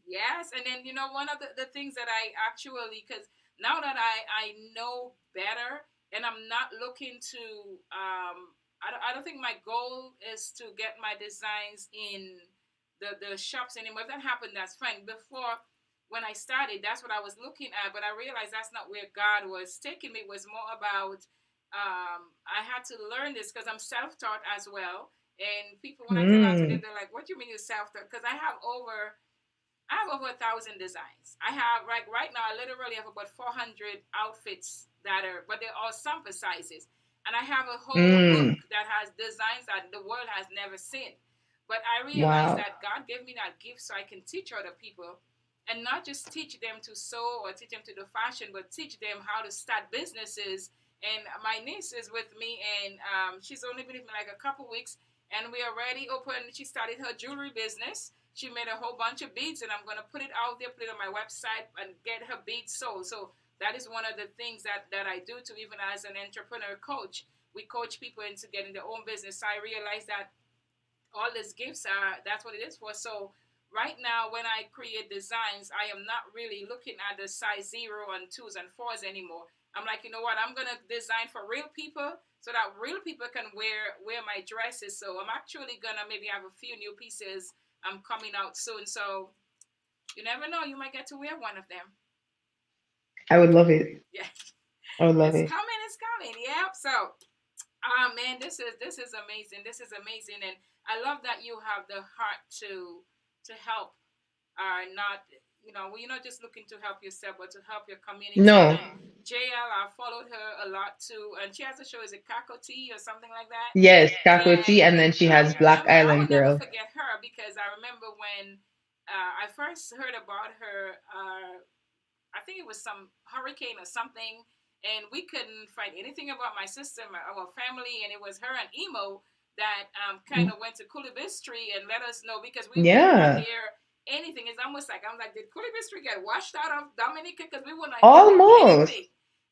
Speaker 1: Yes, and then one of the things that I actually, because now that I know better, and I'm not looking to I don't think my goal is to get my designs in the shops anymore. If that happened, that's fine. Before, when I started, that's what I was looking at, but I realized that's not where God was taking me. It was more about I had to learn this because I'm self-taught as well. And people, when I tell that to them,
Speaker 3: Mm,
Speaker 1: they're like, "What do you mean you're self-taught?" Because I have over 1,000 designs. I have, like, right now, I literally have about 400 outfits that are, but they're all sample sizes. And I have a whole
Speaker 3: mm,
Speaker 1: book that has designs that the world has never seen. But I realized
Speaker 3: wow.
Speaker 1: that God gave me that gift so I can teach other people, and not just teach them to sew or teach them to do fashion, but teach them how to start businesses. And my niece is with me, and she's only been with me like a couple weeks, and we already opened. She started her jewelry business. She made a whole bunch of beads, and I'm gonna put it out there, put it on my website, and get her beads sold. So that is one of the things that I do to, even as an entrepreneur coach. We coach people into getting their own business. So I realized that all these gifts are, that's what it is for. So right now, when I create designs, I am not really looking at the size zero and twos and fours anymore. I'm like, you know what, I'm gonna design for real people so that real people can wear my dresses. So I'm actually gonna maybe have a few new pieces coming out soon. So you never know, you might get to wear one of them.
Speaker 3: I would love it.
Speaker 1: Yeah.
Speaker 3: I would love
Speaker 1: It's
Speaker 3: it.
Speaker 1: coming, it's coming. Yep. So man, this is amazing. This is amazing, and I love that you have the heart to help. Not you're not just looking to help yourself, but to help your community.
Speaker 3: No.
Speaker 1: And JL, I followed her a lot too, and she has a show. Is it Kakoti or something like that?
Speaker 3: Yes,
Speaker 1: Yeah,
Speaker 3: Kakoti, and
Speaker 1: and
Speaker 3: then she
Speaker 1: I
Speaker 3: has Black
Speaker 1: remember, I
Speaker 3: Island
Speaker 1: will never
Speaker 3: Girl.
Speaker 1: forget her, because I remember when I first heard about her. I think it was some hurricane or something, and we couldn't find anything about my sister, our family, and it was her and Emo that kind of went to Kulibistri and let us know, because we would not
Speaker 3: Yeah,
Speaker 1: hear anything. It's almost like I'm like, did Kulibistri get washed out of Dominica? Because we would not hear
Speaker 3: almost.
Speaker 1: anything.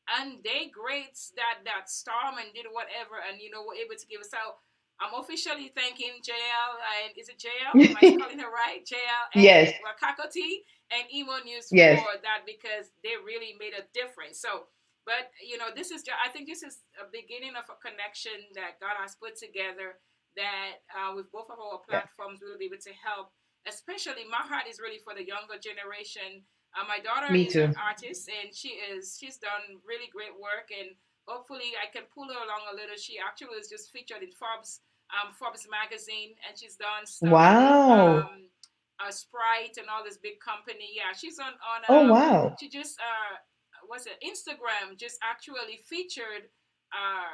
Speaker 1: and they grades that storm and did whatever, and were able to give us out. I'm officially thanking JL, and is it JL? Am I calling her right? JL and
Speaker 3: Yes,
Speaker 1: Kakoti and Emo News
Speaker 3: yes,
Speaker 1: for that, because they really made a difference. So, but this is I think this is a beginning of a connection that God has put together. That with both of our
Speaker 3: yeah.
Speaker 1: platforms, we will be able to help. Especially, my heart is really for the younger generation. My daughter
Speaker 3: Me
Speaker 1: is an
Speaker 3: too.
Speaker 1: artist, and she's done really great work, and hopefully I can pull her along a little. She actually was just featured in Forbes magazine, and she's done stuff with
Speaker 3: Wow.
Speaker 1: Sprite and all this big company. Yeah, she's on
Speaker 3: Oh, wow.
Speaker 1: she just was it Instagram just actually featured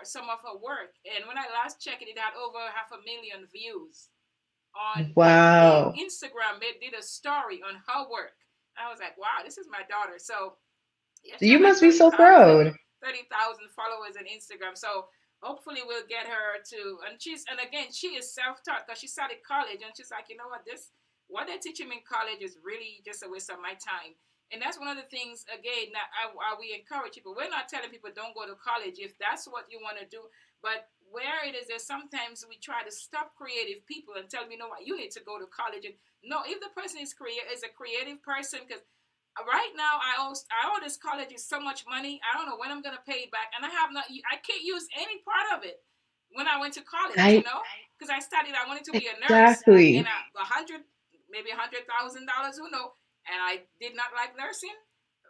Speaker 1: some of her work, and when I last checked it, it had over 500,000 views on
Speaker 3: Wow.
Speaker 1: Instagram. They did a story on her work. I was like, wow, this is my daughter. So yeah, she
Speaker 3: You
Speaker 1: has like
Speaker 3: must be
Speaker 1: thirty
Speaker 3: so
Speaker 1: thousand
Speaker 3: proud.
Speaker 1: 30,000 followers on Instagram. So hopefully we'll get her to, and again, she is self-taught because she started college, and she's like, you know what, this what they're teaching me in college is really just a waste of my time. And that's one of the things, again, that we encourage people. We're not telling people don't go to college if that's what you want to do. But where it is, there's sometimes we try to stop creative people and tell them, you know what, you need to go to college. And no, if the person is a creative person, because right now I owe this college so much money. I don't know when I'm gonna pay it back, and I can't use any part of it when I went to college.
Speaker 3: I
Speaker 1: Because I studied. I wanted to be a nurse, and
Speaker 3: exactly.
Speaker 1: maybe $100,000, who know? And I did not like nursing.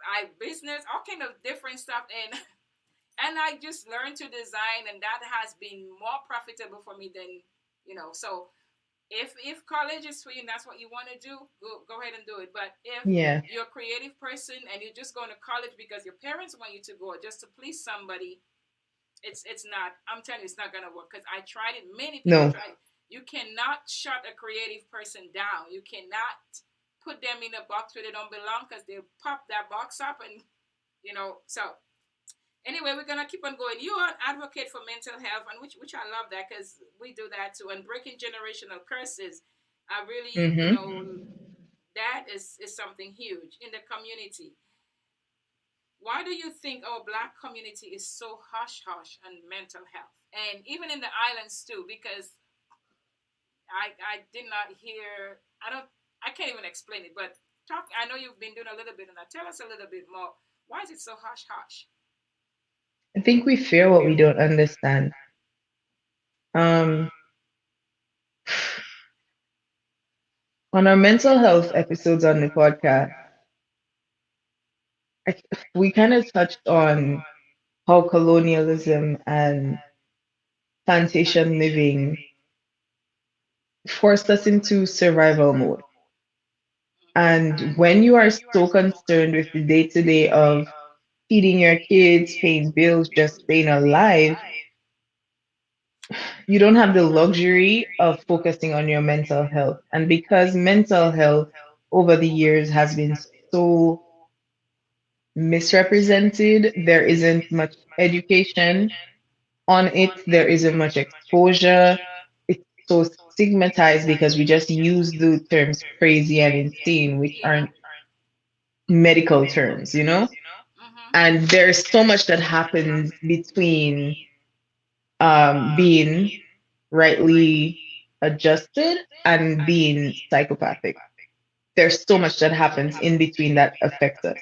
Speaker 1: I business, all kind of different stuff, and and I just learned to design, and that has been more profitable for me than So if college is free and that's what you want to do, go ahead and do it. But if
Speaker 3: Yeah.
Speaker 1: you're a creative person and you're just going to college because your parents want you to go just to please somebody, it's not. I'm telling you, it's not gonna work. Because I tried it. Many people
Speaker 3: No.
Speaker 1: tried it. You cannot shut a creative person down. You cannot put them in a box where they don't belong, because they'll pop that box up, and So anyway, we're gonna keep on going. You are an advocate for mental health, and which I love that, because we do that too. And breaking generational curses, I really,
Speaker 3: Mm-hmm.
Speaker 1: that is something huge in the community. Why do you think our black community is so hush hush on mental health, and even in the islands too? Because I did not hear. I can't even explain it. But talk. I know you've been doing a little bit, and tell us a little bit more. Why is it so hush hush?
Speaker 3: I think we fear what we don't understand. Um, on our mental health episodes on the podcast, I, we kind of touched on how colonialism and plantation living forced us into survival mode. And when you are so concerned with the day to day of feeding your kids, paying bills, just staying alive, you don't have the luxury of focusing on your mental health. And because mental health over the years has been so misrepresented, there isn't much education on it, there isn't much exposure. It's so stigmatized because we just use the terms crazy and insane, which
Speaker 1: Yeah.
Speaker 3: aren't medical terms, you know?
Speaker 1: Mm-hmm.
Speaker 3: And there's so much that happens between being rightly adjusted and being psychopathic. There's so much that happens in between that affects us.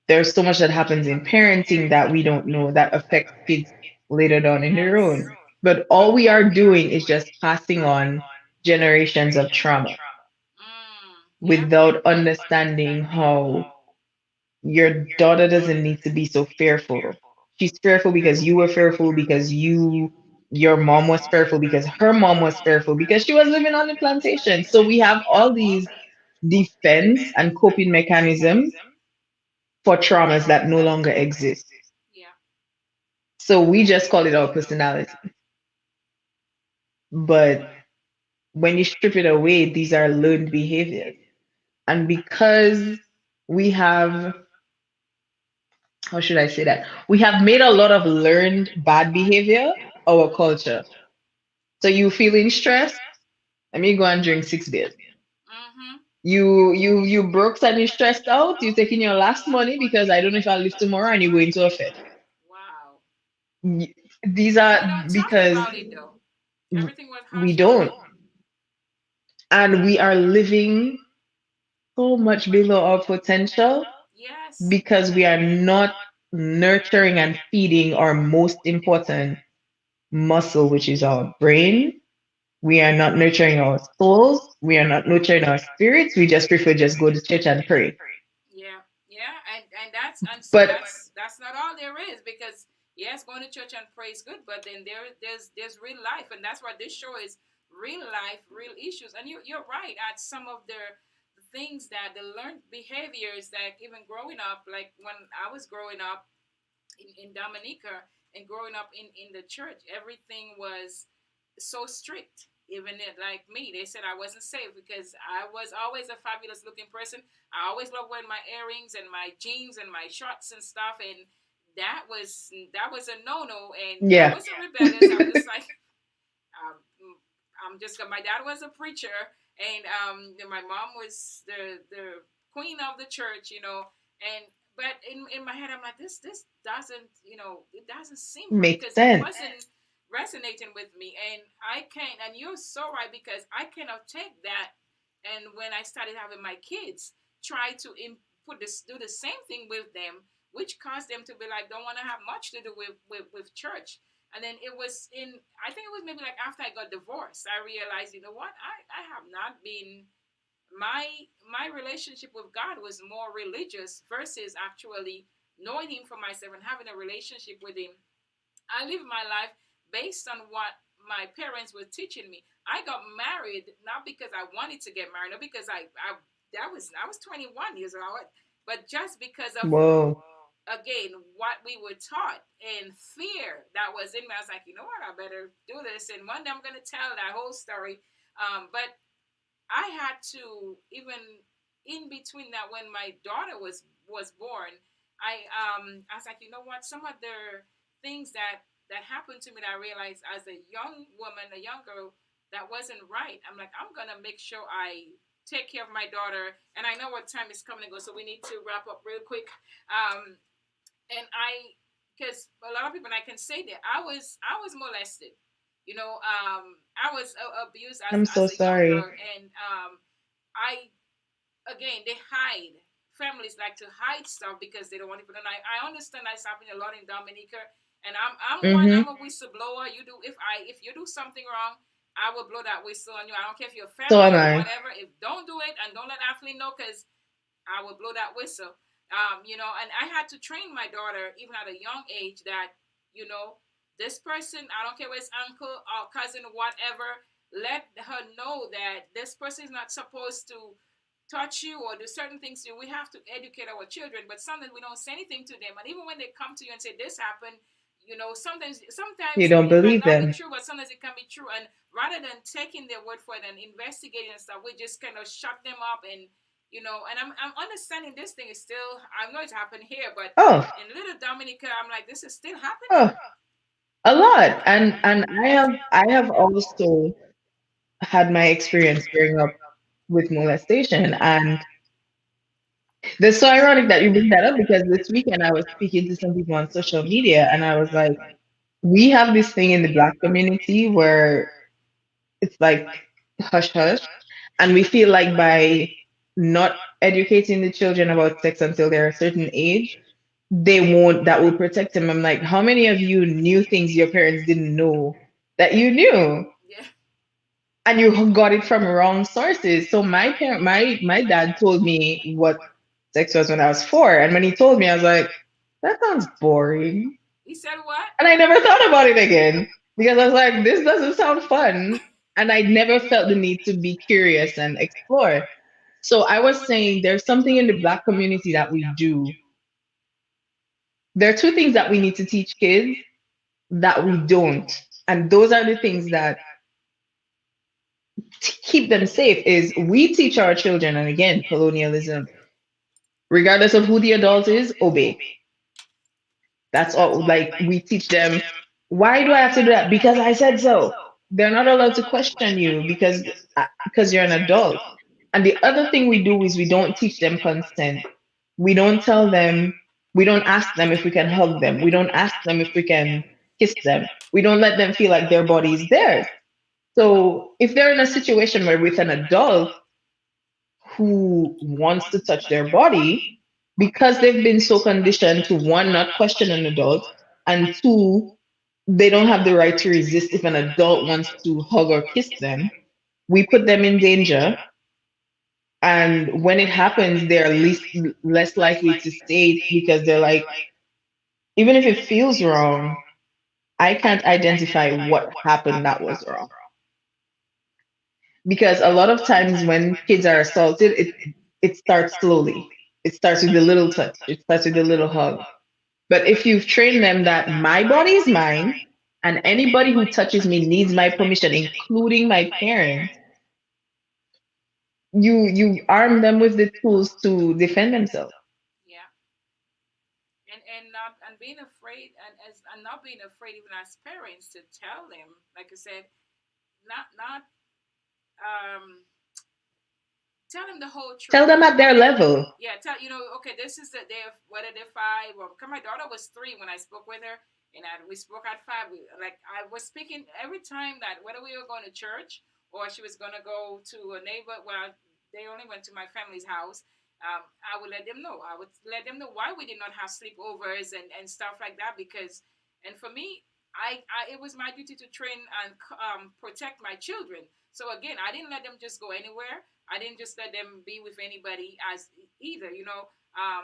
Speaker 3: There's so much that happens in parenting that we don't know that affects kids later down in their own. But all we are doing is just passing on generations of trauma
Speaker 1: Yeah.
Speaker 3: without understanding how your daughter doesn't need to be so fearful. She's fearful because you were fearful, because your mom was fearful, because her mom was fearful, because she was living on the plantation. So we have all these defense and coping mechanisms for traumas that no longer exist.
Speaker 1: Yeah.
Speaker 3: So we just call it our personality. But when you strip it away, these are learned behaviors. And because we have, how should I say that? We have made a lot of learned bad behavior our culture. So you feeling stressed? Let me go and drink 6 beers.
Speaker 1: Mm-hmm.
Speaker 3: You broke and you stressed out. You taking your last money because I don't know if I'll live tomorrow, and you go into a fit. Y- These
Speaker 1: We
Speaker 3: are
Speaker 1: don't talk
Speaker 3: because
Speaker 1: about it though. Everything was
Speaker 3: we
Speaker 1: hush
Speaker 3: don't,
Speaker 1: hush.
Speaker 3: and we are living so much below our potential
Speaker 1: Yes.
Speaker 3: because we are not nurturing and feeding our most important muscle, which is our brain. We are not nurturing our souls. We are not nurturing our spirits. We just prefer just go to church and pray.
Speaker 1: Yeah, yeah, and that's and see
Speaker 3: But
Speaker 1: that's not all there is because yes, going to church and pray is good, but then there's real life, and that's what this show is real life, real issues. And you're right at some of the things that the learned behaviors that even growing up, like when I was growing up in Dominica and growing up in the church, everything was so strict. Even it, like me, they said I wasn't safe because I was always a fabulous looking person. I always loved wearing my earrings and my jeans and my shorts and stuff, and that was a no no. And I
Speaker 3: yeah,
Speaker 1: wasn't rebellious. I was just like, um, I'm just my dad was a preacher, and my mom was the queen of the church, and but in my head I'm like this doesn't it doesn't seem right
Speaker 3: makes
Speaker 1: because it
Speaker 3: sense.
Speaker 1: wasn't resonating with me, and I can't, and you're so right because I cannot take that. And when I started having my kids, try to put this do the same thing with them, which caused them to be like don't want to have much to do with church. And then it was I think it was maybe like after I got divorced, I realized, you know what, I have not been my relationship with God was more religious versus actually knowing him for myself and having a relationship with him. I live my life based on what my parents were teaching me. I got married not because I wanted to get married, not because I was 21 years old, but just because of
Speaker 3: Whoa,
Speaker 1: again what we were taught and fear that was in me. I was like, you know what, I better do this. And one day I'm going to tell that whole story. But I had to even in between that when my daughter was born, I was like, you know what, some of the things that happened to me that I realized as a young woman, a young girl, that wasn't right. I'm like, I'm gonna make sure I take care of my daughter. And I know what time is coming and go, so we need to wrap up real quick. Um, and because a lot of people, and I can say that I was molested. I was abused as
Speaker 3: I'm so
Speaker 1: as a young
Speaker 3: sorry.
Speaker 1: girl, and I again they hide. Families like to hide stuff because they don't want people to know. I understand that's happening a lot in Dominica, and I'm one.
Speaker 3: Mm-hmm.
Speaker 1: I'm a whistleblower. You do if you do something wrong, I will blow that whistle on you. I don't care if you're
Speaker 3: So
Speaker 1: family
Speaker 3: am
Speaker 1: or
Speaker 3: I.
Speaker 1: whatever. If don't do it and don't let Athlete know, because I would blow that whistle. And I had to train my daughter even at a young age that, you know, this person, I don't care whether it's uncle or cousin, whatever, let her know that this person is not supposed to touch you or do certain things to you. We have to educate our children, but sometimes we don't say anything to them. And even when they come to you and say this happened,
Speaker 3: You
Speaker 1: sometimes
Speaker 3: don't
Speaker 1: it might
Speaker 3: believe
Speaker 1: not be
Speaker 3: them.
Speaker 1: true, but sometimes it can be true. And rather than taking their word for it and investigating and stuff, we just kind of shut them up and and I'm understanding this thing is still, I know it's happened here, but
Speaker 3: Oh,
Speaker 1: in little Dominica, I'm like, this is still happening.
Speaker 3: oh, a lot. And I have also had my experience growing up with molestation. And that's so ironic that you bring that up because this weekend I was speaking to some people on social media and I was like, we have this thing in the black community where it's like hush hush. And we feel like by not educating the children about sex until they're a certain age, that will protect them. I'm like, how many of you knew things your parents didn't know that you knew?
Speaker 1: Yeah.
Speaker 3: And you got it from wrong sources. So my dad told me what sex was when I was 4. And when he told me, I was like, that sounds boring.
Speaker 1: He said what?
Speaker 3: And I never thought about it again because I was like, this doesn't sound fun. And I never felt the need to be curious and explore. So I was saying there's something in the black community that we do. There are two things that we need to teach kids that we don't. And those are the things that keep them safe is we teach our children, and again, colonialism, regardless of who the adult is, obey. That's all. Like we teach them, why do I have to do that? Because I said so. They're not allowed to question you because you're an adult. And the other thing we do is we don't teach them consent. We don't tell them, we don't ask them if we can hug them. We don't ask them if we can. kiss them. We don't let them feel like their body is theirs. So if they're in a situation where with an adult who wants to touch their body, because they've been so conditioned to one, not question an adult, and two, they don't have the right to resist if an adult wants to hug or kiss them, we put them in danger. And when it happens, they're less likely to say it because they're like, even if it feels wrong, I can't identify what happened that was wrong. Because a lot of times when kids are assaulted, it starts slowly. It starts with a little touch. It starts with a little hug. But if you've trained them that my body is mine and anybody who touches me needs my permission, including my parents, you arm them with the tools to defend themselves.
Speaker 1: Yeah. And being afraid, and not being afraid even as parents to tell them, like I said, not tell them the whole
Speaker 3: Tell
Speaker 1: truth.
Speaker 3: them at their level.
Speaker 1: Yeah, tell okay, this is the day of whether they're five or because my daughter was 3 when I spoke with her, and we spoke at 5. Like I was speaking every time that whether we were going to church or she was gonna go to a neighbor. Well, they only went to my family's house. I would let them know. I would let them know why we did not have sleepovers and stuff like that because, and for me, it was my duty to train and protect my children. So again, I didn't let them just go anywhere. I didn't just let them be with anybody as either,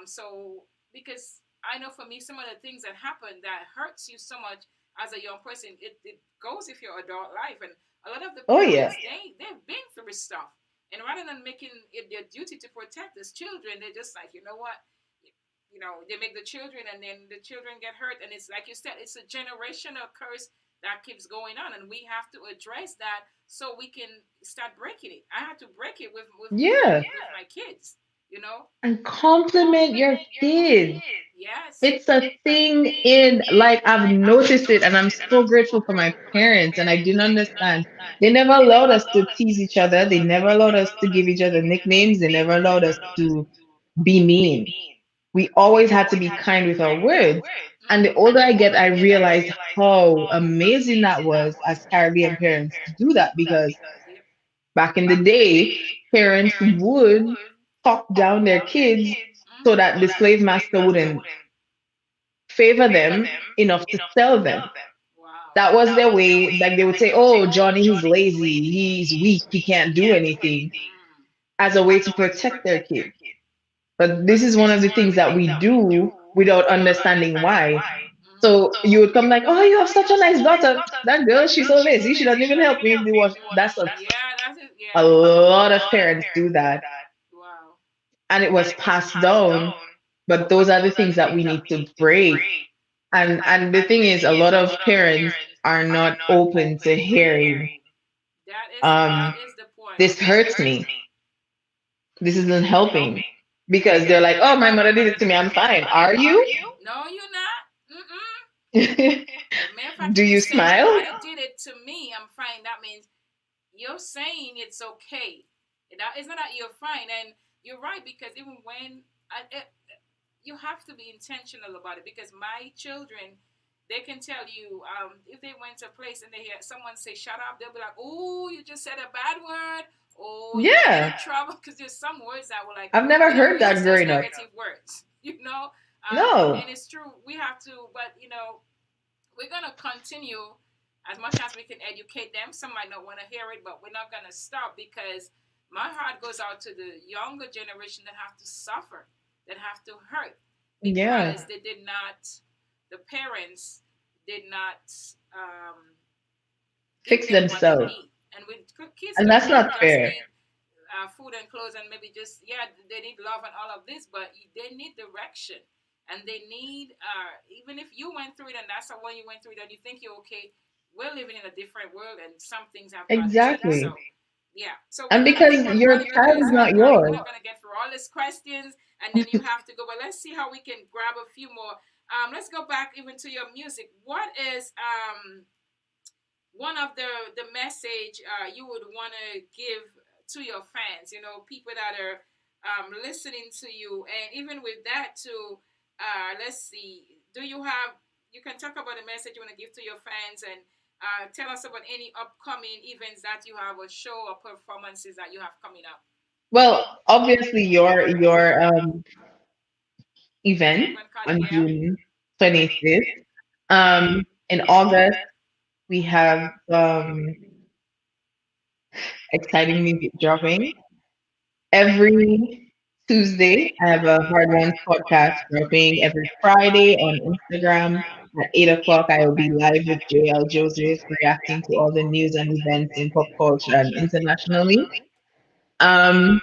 Speaker 1: So because I know for me, some of the things that happen that hurts you so much as a young person, it goes with your adult life. And a lot of the
Speaker 3: Oh yeah.
Speaker 1: parents, they've been through stuff, and rather than making it their duty to protect these children, they're just like, you know what, they make the children, and then the children get hurt, and it's like you said, it's a generational curse that keeps going on, and we have to address that so we can start breaking it. I had to break it
Speaker 3: Yeah.
Speaker 1: with my kids, you know.
Speaker 3: And compliment your kids.
Speaker 1: Yes.
Speaker 3: It's a thing in, like, I've noticed it and I'm so grateful for my parents, and I didn't understand. They never allowed us to tease each other. They never allowed us to give each other nicknames. They never allowed us to be mean. We always had to be kind with our words. And the older I get, I realize how amazing that was as Caribbean parents to do that, because
Speaker 1: Yep.
Speaker 3: back in the day, parents would talk down their kids so that the slave master wouldn't favor them enough to sell them.
Speaker 1: Wow.
Speaker 3: That was their way. Like they would say, "Oh, Johnny, he's lazy, he's weak, he can't do anything," as a way to protect their kids. But this is one of the things that we do without understanding why. So you would come like, "Oh, you have such a nice daughter. That girl, she's so lazy. She doesn't even help me with the wash." That's
Speaker 1: Yeah, that's it.
Speaker 3: a
Speaker 1: Yeah.
Speaker 3: lot of parents do that,
Speaker 1: Wow.
Speaker 3: and it was passed down. But those are the things that we need to break. And the thing is, a lot of parents are not open to hearing,
Speaker 1: That
Speaker 3: um,
Speaker 1: is the point.
Speaker 3: this hurts me. This isn't helping. Because they're like, "Oh, my mother did it to me. I'm fine. Are you?"
Speaker 1: No, you're not. Mm-mm.
Speaker 3: Do
Speaker 1: As a matter of fact, if you
Speaker 3: you
Speaker 1: say
Speaker 3: smile?
Speaker 1: nobody did it to me, I'm fine. That means you're saying it's okay. It's not that you're fine, and you're right because even when you have to be intentional about it because my children, they can tell you if they went to a place and they hear someone say "shut up," they'll be like, "Oh, you just said a bad word." Oh, you're gonna get
Speaker 3: Yeah.
Speaker 1: in trouble because there's some words that were like
Speaker 3: I've never
Speaker 1: we don't
Speaker 3: heard
Speaker 1: use
Speaker 3: that
Speaker 1: those
Speaker 3: growing up.
Speaker 1: negative words,
Speaker 3: No.
Speaker 1: and it's true. We have to, but we're gonna continue as much as we can educate them. Some might not want to hear it, but we're not gonna stop because my heart goes out to the younger generation that have to suffer, that have to hurt
Speaker 3: Yeah.
Speaker 1: because they did not, the parents did not um, give
Speaker 3: Fix
Speaker 1: them what they
Speaker 3: themselves.
Speaker 1: need. And with kids
Speaker 3: And
Speaker 1: don't
Speaker 3: that's not
Speaker 1: just
Speaker 3: fair.
Speaker 1: need food and clothes and maybe just they need love and all of this, but they need direction and they need even if you went through it and that's the way you went through it and you think you're okay, we're living in a different world and some things have got to change.
Speaker 3: Exactly.
Speaker 1: So yeah, so we're
Speaker 3: And
Speaker 1: gonna keep
Speaker 3: because
Speaker 1: on
Speaker 3: your
Speaker 1: running
Speaker 3: child
Speaker 1: because
Speaker 3: is not
Speaker 1: we're
Speaker 3: yours.
Speaker 1: not gonna get through all these questions and then you have to go, but let's see how we can grab a few more. Let's go back even to your music. What is one of the message you would want to give to your fans, people that are listening to you, and even with that too, let's see, do you have you can talk about the message you want to give to your fans and tell us about any upcoming events that you have, or show or performances that you have coming up.
Speaker 3: Well, obviously your event
Speaker 1: Ribbon cutting,
Speaker 3: on
Speaker 1: yeah.
Speaker 3: June 25th. In August we have exciting music dropping. Every Tuesday, I have a Hard Ones podcast dropping. Every Friday on Instagram at 8 o'clock, I will be live with JL Joseph reacting to all the news and events in pop culture and internationally. Um,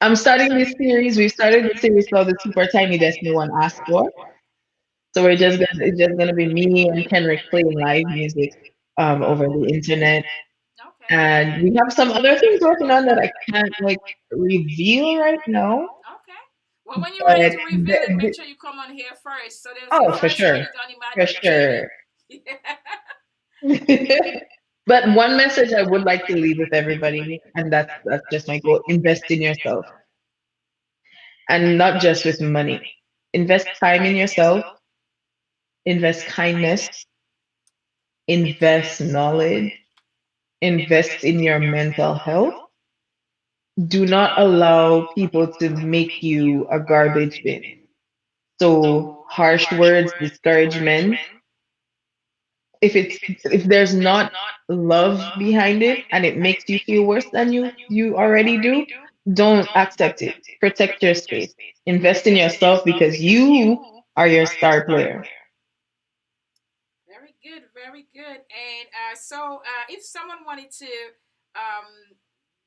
Speaker 3: I'm starting this series. We've started the series called the Super Tiny Desk No One Asked For. So it's just gonna be me and Kenrick playing live music over the internet.
Speaker 1: Okay.
Speaker 3: And we have some other things working on that I can't like reveal right now.
Speaker 1: Okay. Well, when you're ready
Speaker 3: But
Speaker 1: to reveal it, make sure you come on here first. So they'll say
Speaker 3: oh, for
Speaker 1: first heard
Speaker 3: sure,
Speaker 1: it on
Speaker 3: for
Speaker 1: Imagine
Speaker 3: sure.
Speaker 1: TV. Yeah.
Speaker 3: But one message I would like to leave with everybody, and that's just my goal: invest in yourself, and not just with money. Invest time in yourself, invest kindness, invest knowledge, invest in your mental health. Do not allow people to make you a garbage bin. So harsh words, discouragement, if there's not love behind it and it makes you feel worse than you already do, don't accept it. Protect your space. Invest in yourself because you are your star player.
Speaker 1: Very good, very good. And if someone wanted to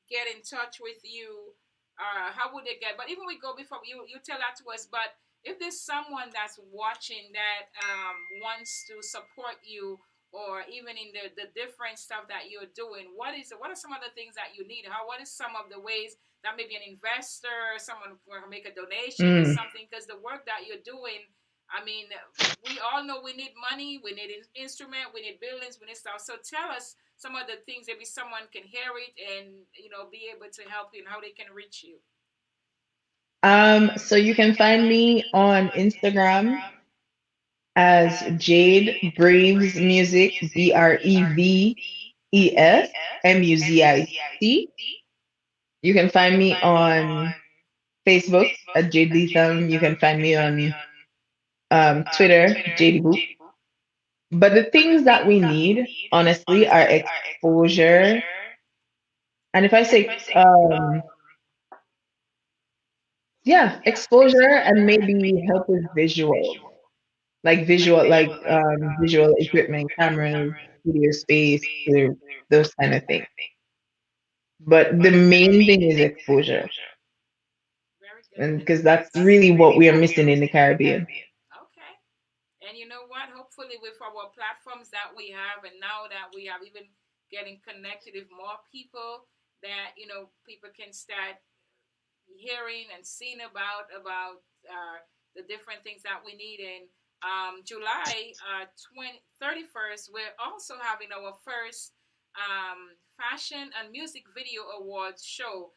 Speaker 1: get in touch with you, how would they get? But even we go before you tell that to us. But if there's someone that's watching that wants to support you, or even in the different stuff that you're doing, what are some of the things that you need? What is some of the ways that maybe an investor, someone will make a donation to
Speaker 3: Mm.
Speaker 1: something? Because the work that you're doing, I mean, we all know we need money, we need an instrument, we need buildings, we need stuff. So tell us some of the things, maybe someone can hear it and be able to help you and how they can reach you.
Speaker 3: So you can find me on Instagram as Jade Breves Music, BREVESMUZIC. You can find me on Facebook at Jade Leatham. You can find me on Twitter, Jade Boop. But the things that we need, honestly, are exposure. And if I say, yeah, exposure and maybe help with visuals, like visual equipment, cameras, studio space, those kind of things. But the main thing is exposure,
Speaker 1: Very good.
Speaker 3: and because that's really what we are missing in the Caribbean.
Speaker 1: Okay. And you know what? Hopefully, with our platforms that we have, and now that we have even getting connected with more people, that people can start hearing and seeing about the different things that we need. In July 31st, we're also having our first fashion and music video awards show.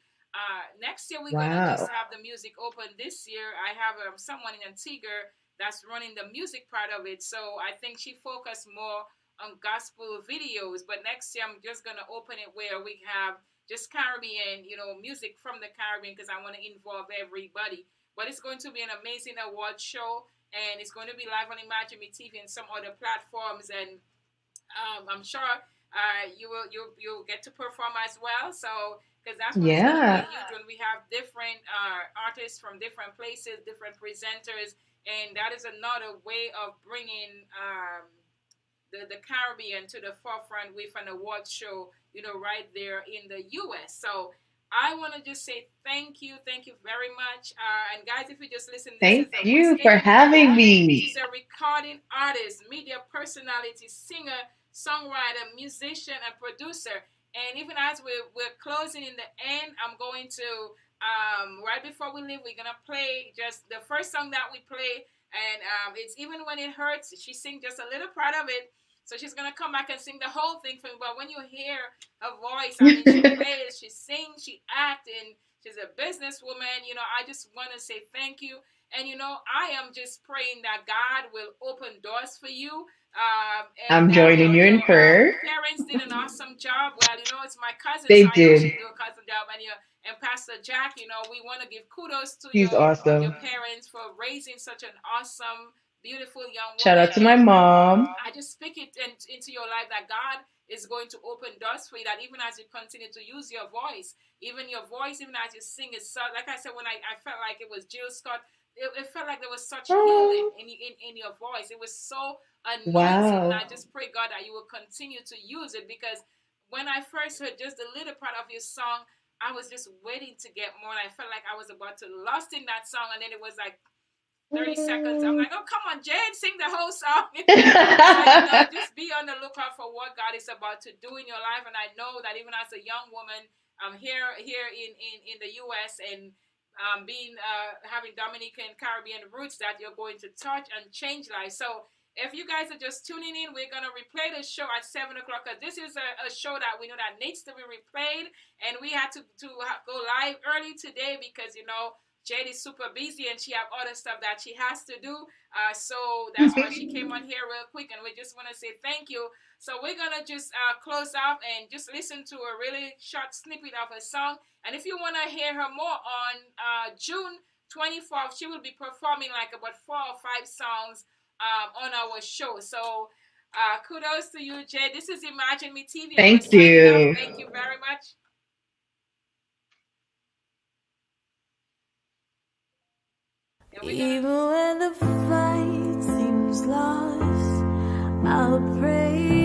Speaker 1: Next year, we're gonna just
Speaker 3: Wow.
Speaker 1: have the music open. This year, I have someone in Antigua that's running the music part of it. So I think she focused more on gospel videos. But next year, I'm just gonna open it where we have just Caribbean, music from the Caribbean, because I want to involve everybody. But it's going to be an amazing award show, and it's going to be live on Imagine Me TV and some other platforms. And I'm sure you'll get to perform as well. So because that's what it's going to be
Speaker 3: Yeah.
Speaker 1: huge when we have different artists from different places, different presenters, and that is another way of bringing the Caribbean to the forefront with an award show, right there in the U.S. So I want to just say thank you very much. And guys, if you just listen, this is
Speaker 3: Thank
Speaker 1: the
Speaker 3: you for
Speaker 1: Whiskey.
Speaker 3: having
Speaker 1: She's
Speaker 3: me.
Speaker 1: a recording artist, media personality, singer, songwriter, musician, and producer. And even as we're closing in the end, I'm going to, right before we leave, we're going to play just the first song that we play. And it's Even When It Hurts. She sings just a little part of it. So she's going to come back and sing the whole thing for me. But when you hear her voice, I mean, she plays, she sings, she acts, and she's a businesswoman. I just want to say thank you. And I am just praying that God will open doors for you, and
Speaker 3: I'm
Speaker 1: that
Speaker 3: joining you in prayer.
Speaker 1: parents did an awesome job. Well, it's my cousin,
Speaker 3: They
Speaker 1: so I know she
Speaker 3: did.
Speaker 1: do a awesome job. And Pastor Jack, we want to give kudos to
Speaker 3: He's
Speaker 1: your
Speaker 3: awesome.
Speaker 1: parents for raising such an awesome, beautiful young
Speaker 3: Shout
Speaker 1: woman.
Speaker 3: out to my
Speaker 1: And
Speaker 3: mom.
Speaker 1: I just speak it into your life that God is going to open doors for you. That even as you continue to use your voice, even as you sing it, so like I said, when I felt like it was Jill Scott, it felt like there was such healing
Speaker 3: Oh,
Speaker 1: in your voice. It was so anointed, and
Speaker 3: wow.
Speaker 1: I just pray God that you will continue to use it, because when I first heard just a little part of your song, I was just waiting to get more. And I felt like I was about to lost in that song, and then it was like 30 seconds. I'm like, oh, come on, Jade, sing the whole song. So, just be on the lookout for what God is about to do in your life. And I know that even as a young woman, here in the U.S. and being having Dominican Caribbean roots, that you're going to touch and change lives. So if you guys are just tuning in, we're going to replay the show at 7 o'clock, because this is a show that we know that needs to be replayed. And we had to go live early today because, Jade is super busy and she have other stuff that she has to do. So that's why she came on here real quick. And we just want to say thank you. So we're going to just close off and just listen to a really short snippet of her song. And if you want to hear her more, on June 24th, she will be performing like about 4 or 5 songs on our show. So kudos to you, Jay. This is Imagine Me TV, and we're
Speaker 3: Thank
Speaker 1: signing off.
Speaker 3: you.
Speaker 1: Thank you very much.
Speaker 2: Even when the fight seems lost, I'll pray.